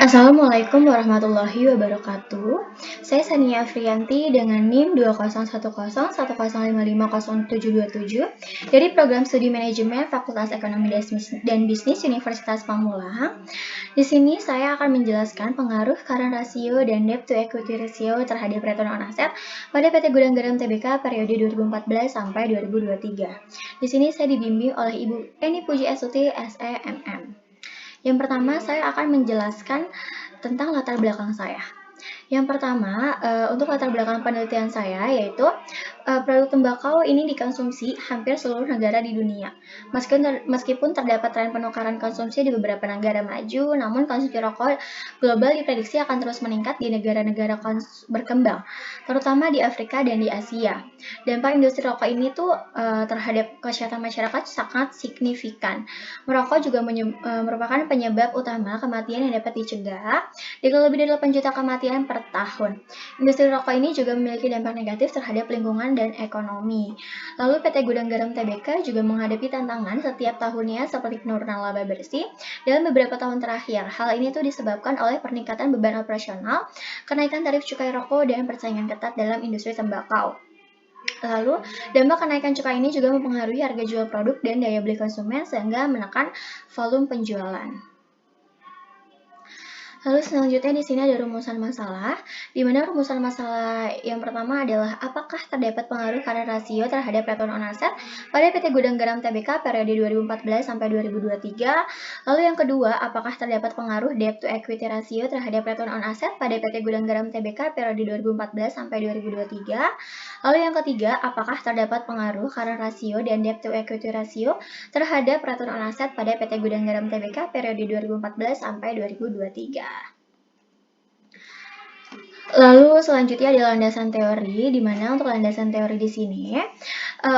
Assalamualaikum warahmatullahi wabarakatuh. Saya Sania Afriyanti dengan NIM 2010105500727 dari Program Studi Manajemen Fakultas Ekonomi dan Bisnis Universitas Pamulang. Di sini saya akan menjelaskan pengaruh current ratio dan debt to equity ratio terhadap return on asset pada PT Gudang Garam Tbk periode 2014 sampai 2023. Di sini saya dibimbing oleh Ibu Eni Puji Astuti SEMM. Yang pertama, saya akan menjelaskan tentang latar belakang saya. Yang pertama, untuk latar belakang penelitian saya yaitu produk tembakau ini dikonsumsi hampir seluruh negara di dunia. Meskipun terdapat tren penukaran konsumsi di beberapa negara maju, namun konsumsi rokok global diprediksi akan terus meningkat di negara-negara berkembang, terutama di Afrika dan di Asia. Dampak industri rokok ini tuh terhadap kesehatan masyarakat sangat signifikan. Merokok juga merupakan penyebab utama kematian yang dapat dicegah dengan lebih dari 8 juta kematian per tahun. Industri rokok ini juga memiliki dampak negatif terhadap lingkungan dan ekonomi. Lalu PT Gudang Garam Tbk juga menghadapi tantangan setiap tahunnya seperti penurunan laba bersih dalam beberapa tahun terakhir. Hal ini tuh disebabkan oleh peningkatan beban operasional, kenaikan tarif cukai rokok, dan persaingan ketat dalam industri tembakau. Lalu, dampak kenaikan cukai ini juga mempengaruhi harga jual produk dan daya beli konsumen sehingga menekan volume penjualan. Lalu selanjutnya di sini ada rumusan masalah, di mana rumusan masalah yang pertama adalah apakah terdapat pengaruh current ratio terhadap return on asset pada PT Gudang Garam Tbk periode 2014 sampai 2023. Lalu yang kedua, apakah terdapat pengaruh debt to equity ratio terhadap return on asset pada PT Gudang Garam Tbk periode 2014 sampai 2023. Lalu yang ketiga, apakah terdapat pengaruh current ratio dan debt to equity ratio terhadap return on asset pada PT Gudang Garam Tbk periode 2014 sampai 2023. Lalu selanjutnya ada landasan teori, di mana untuk landasan teori di sini,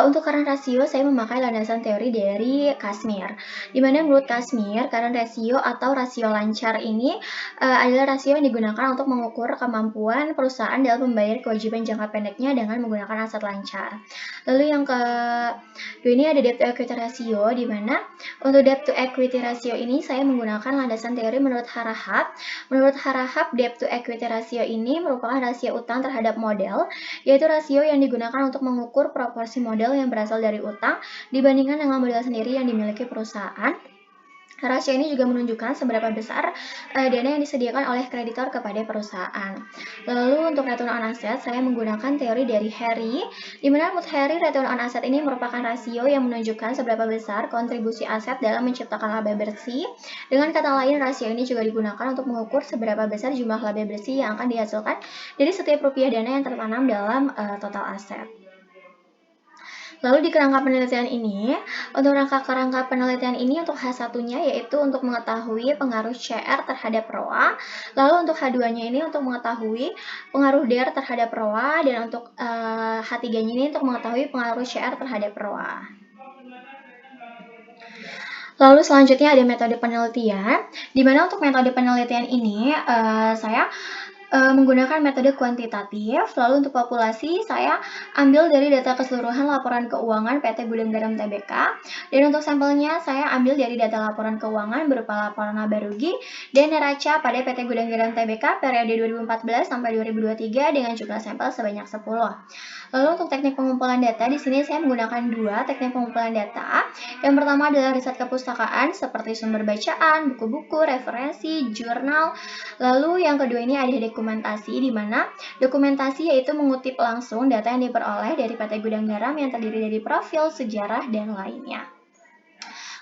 untuk current ratio saya memakai landasan teori dari Kashmir, di mana menurut Kashmir current ratio atau rasio lancar ini adalah rasio yang digunakan untuk mengukur kemampuan perusahaan dalam membayar kewajiban jangka pendeknya dengan menggunakan aset lancar. Lalu yang kedua ini ada debt to equity ratio, di mana untuk debt to equity ratio ini saya menggunakan landasan teori menurut Harahap. Menurut Harahap, debt to equity ratio ini merupakan rasio utang terhadap modal, yaitu rasio yang digunakan untuk mengukur proporsi modal yang berasal dari utang dibandingkan dengan modal sendiri yang dimiliki perusahaan. Rasio ini juga menunjukkan seberapa besar dana yang disediakan oleh kreditor kepada perusahaan. Lalu untuk return on asset, saya menggunakan teori dari Harry, di mana menurut Harry, return on asset ini merupakan rasio yang menunjukkan seberapa besar kontribusi aset dalam menciptakan laba bersih. Dengan kata lain, rasio ini juga digunakan untuk mengukur seberapa besar jumlah laba bersih yang akan dihasilkan dari setiap rupiah dana yang tertanam dalam total aset. Lalu di kerangka penelitian ini, untuk kerangka penelitian ini untuk H1-nya yaitu untuk mengetahui pengaruh CR terhadap ROA, lalu untuk H2-nya ini untuk mengetahui pengaruh DER terhadap ROA, dan untuk H3-nya ini untuk mengetahui pengaruh CR terhadap ROA. Lalu selanjutnya ada metode penelitian, di mana untuk metode penelitian ini saya menggunakan metode kuantitatif. Lalu untuk populasi saya ambil dari data keseluruhan laporan keuangan PT Gudang Garam Tbk, dan untuk sampelnya saya ambil dari data laporan keuangan berupa laporan laba rugi dan neraca pada PT Gudang Garam Tbk periode 2014 sampai 2023 dengan jumlah sampel sebanyak 10. Lalu untuk teknik pengumpulan data, di sini saya menggunakan dua teknik pengumpulan data. Yang pertama adalah riset kepustakaan seperti sumber bacaan, buku-buku, referensi, jurnal. Lalu yang kedua ini ada dokumentasi, di mana dokumentasi yaitu mengutip langsung data yang diperoleh dari PT Gudang Garam yang terdiri dari profil, sejarah, dan lainnya.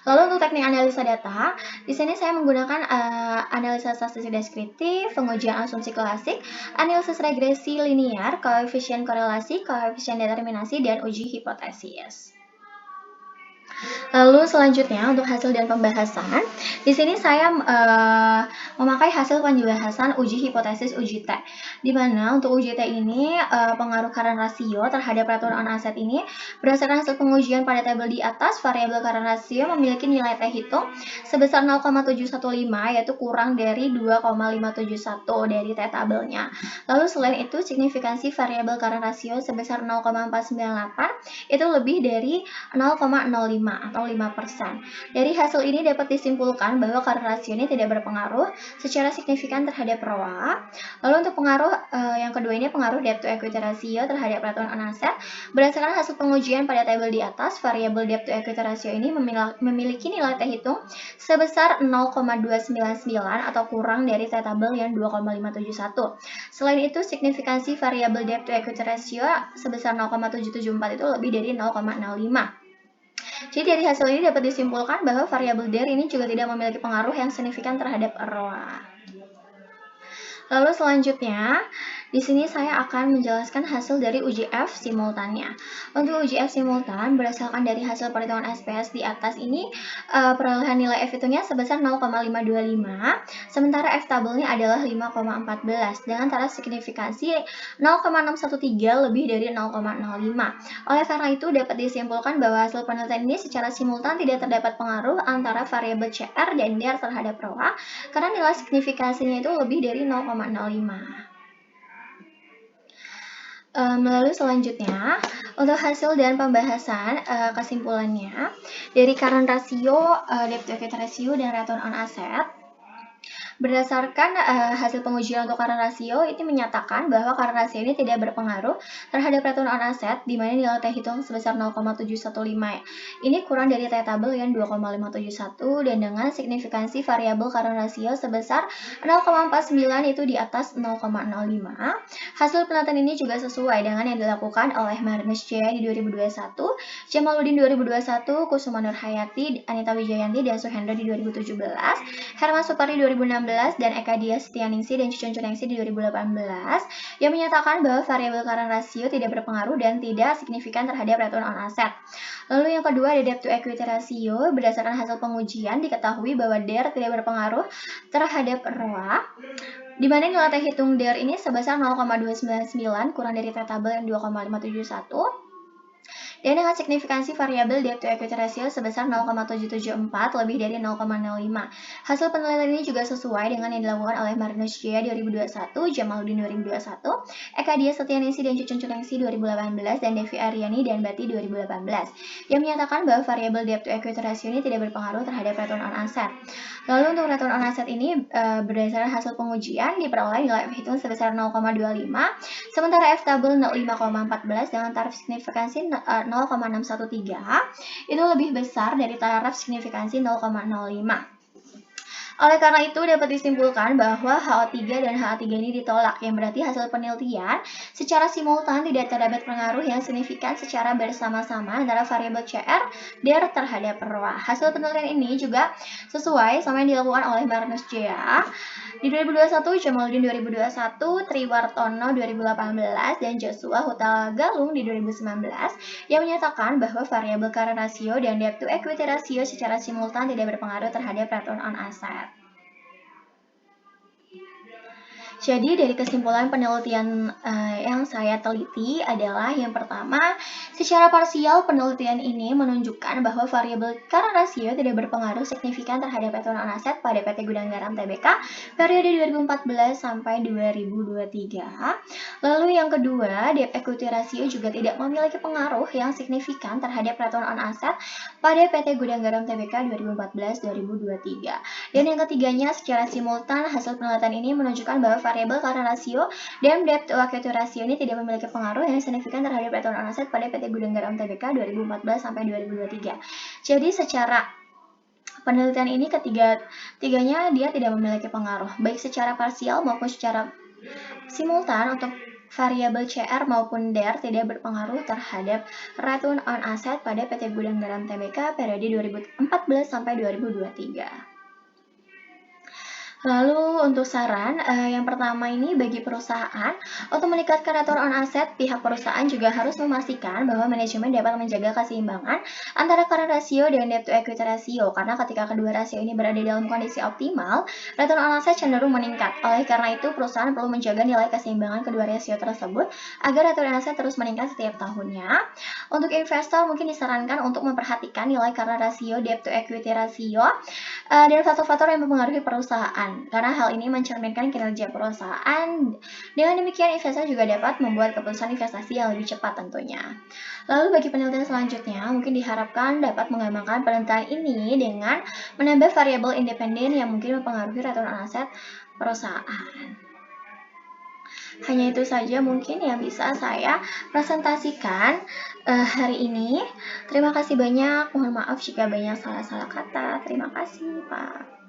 Lalu untuk teknik analisa data, di sini saya menggunakan analisa statistik deskriptif, pengujian asumsi klasik, analisis regresi linear, koefisien korelasi, koefisien determinasi, dan uji hipotesis. Lalu selanjutnya untuk hasil dan pembahasan, di sini saya memakai hasil pembahasan uji hipotesis uji T, di mana untuk uji T ini pengaruh current ratio terhadap return on asset ini berdasarkan hasil pengujian pada tabel di atas, variabel current ratio memiliki nilai T hitung sebesar 0,715, yaitu kurang dari 2,571 dari T tabelnya. Lalu selain itu signifikansi variabel current ratio sebesar 0,498 itu lebih dari 0,05. atau 5%. Dari hasil ini dapat disimpulkan bahwa current ratio ini tidak berpengaruh secara signifikan terhadap ROA. Lalu untuk pengaruh yang kedua ini pengaruh debt to equity ratio terhadap return on asset. Berdasarkan hasil pengujian pada tabel di atas, variabel debt to equity ratio ini memiliki nilai terhitung sebesar 0,299 atau kurang dari tabel yang 2,571. Selain itu, signifikansi variabel debt to equity ratio sebesar 0,774 itu lebih dari 0,05. Jadi dari hasil ini dapat disimpulkan bahwa variabel DER ini juga tidak memiliki pengaruh yang signifikan terhadap ROA. Lalu selanjutnya, di sini saya akan menjelaskan hasil dari uji F simultannya. Untuk uji F simultan, berdasarkan dari hasil perhitungan SPS di atas ini, perolehan nilai F hitungnya sebesar 0,525, sementara F tabelnya adalah 5,14, dengan taraf signifikansi 0,613 lebih dari 0,05. Oleh karena itu, dapat disimpulkan bahwa hasil penelitian ini secara simultan tidak terdapat pengaruh antara variabel CR dan DER terhadap ROA, karena nilai signifikansinya itu lebih dari 0,05. Lalu selanjutnya, untuk hasil dan pembahasan kesimpulannya, dari current ratio, debt to equity ratio, dan return on asset, berdasarkan hasil pengujian untuk current ratio, itu menyatakan bahwa current ratio ini tidak berpengaruh terhadap return on asset, di mana nilai terhitung sebesar 0,715. Ini kurang dari tabel yang 2,571 dan dengan signifikansi variabel current ratio sebesar 0,49 itu di atas 0,05. Hasil penelitian ini juga sesuai dengan yang dilakukan oleh Marinus Jaya di 2021, Jamaluddin 2021, Kusuma Nur Hayati, Anita Wijayanti, dan Suhendra di 2017, Herman Supari 2016, dan Eka Dia Setianingsih dan Cucun Cuningsih di 2018, yang menyatakan bahwa variabel current ratio tidak berpengaruh dan tidak signifikan terhadap return on asset. Lalu yang kedua ada debt to equity ratio. Berdasarkan hasil pengujian diketahui bahwa DER tidak berpengaruh terhadap ROA, di mana nilai terhitung DER ini sebesar 0,299 kurang dari tabel yang 2,571. Dan dengan signifikansi variabel debt to equity ratio sebesar 0,774 lebih dari 0,05. Hasil penelitian ini juga sesuai dengan yang dilakukan oleh Marinus Jaya 2021, Jamaluddin 2021, Eka Dia Setianingsih dan Cucun Cuningsih 2018, dan Devi Aryani dan Bati 2018, yang menyatakan bahwa variabel debt to equity ratio ini tidak berpengaruh terhadap return on asset. Lalu untuk return on asset ini berdasarkan hasil pengujian diperoleh nilai F hitung sebesar 0,25, sementara F tabel 5,14 dengan taraf signifikansi 0,613 itu lebih besar dari taraf signifikansi 0,05. Oleh karena itu, dapat disimpulkan bahwa HO3 dan HA3 ini ditolak, yang berarti hasil penelitian secara simultan tidak terdapat pengaruh yang signifikan secara bersama-sama antara variabel CR, DER terhadap ROA. Hasil penelitian ini juga sesuai sama yang dilakukan oleh Marinus Jaya di 2021, Jamaluddin 2021, Triwartono 2018, dan Joshua Huta Galung di 2019, yang menyatakan bahwa variabel current ratio dan debt to equity ratio secara simultan tidak berpengaruh terhadap return on asset. Jadi dari kesimpulan penelitian yang saya teliti adalah yang pertama, secara parsial penelitian ini menunjukkan bahwa variabel current ratio tidak berpengaruh signifikan terhadap return on asset pada PT Gudang Garam Tbk periode 2014 sampai 2023. Lalu yang kedua, debt equity ratio juga tidak memiliki pengaruh yang signifikan terhadap return on asset pada PT Gudang Garam Tbk 2014-2023. Dan yang ketiganya, secara simultan hasil penelitian ini menunjukkan bahwa variabel current ratio dan debt to equity ratio ini tidak memiliki pengaruh yang signifikan terhadap return on asset pada PT Gudang Garam Tbk 2014 sampai 2023. Jadi secara penelitian ini ketiganya dia tidak memiliki pengaruh, baik secara parsial maupun secara simultan. Untuk variabel CR maupun DER tidak berpengaruh terhadap return on asset pada PT Gudang Garam Tbk periode 2014 sampai 2023. Lalu untuk saran, yang pertama ini bagi perusahaan, untuk meningkatkan return on asset, pihak perusahaan juga harus memastikan bahwa manajemen dapat menjaga keseimbangan antara current ratio dan debt to equity ratio, karena ketika kedua rasio ini berada dalam kondisi optimal, return on asset cenderung meningkat. Oleh karena itu, perusahaan perlu menjaga nilai keseimbangan kedua rasio tersebut agar return on asset terus meningkat setiap tahunnya. Untuk investor mungkin disarankan untuk memperhatikan nilai current ratio, debt to equity ratio, dan faktor-faktor yang mempengaruhi perusahaan. perusahaan, karena hal ini mencerminkan kinerja perusahaan. Dengan demikian, investor juga dapat membuat keputusan investasi yang lebih cepat tentunya. Lalu bagi penelitian selanjutnya, mungkin diharapkan dapat mengembangkan penelitian ini dengan menambah variabel independen yang mungkin mempengaruhi return on aset perusahaan. Hanya itu saja mungkin yang bisa saya presentasikan hari ini. Terima kasih banyak. Mohon maaf jika banyak salah-salah kata. Terima kasih, Pak.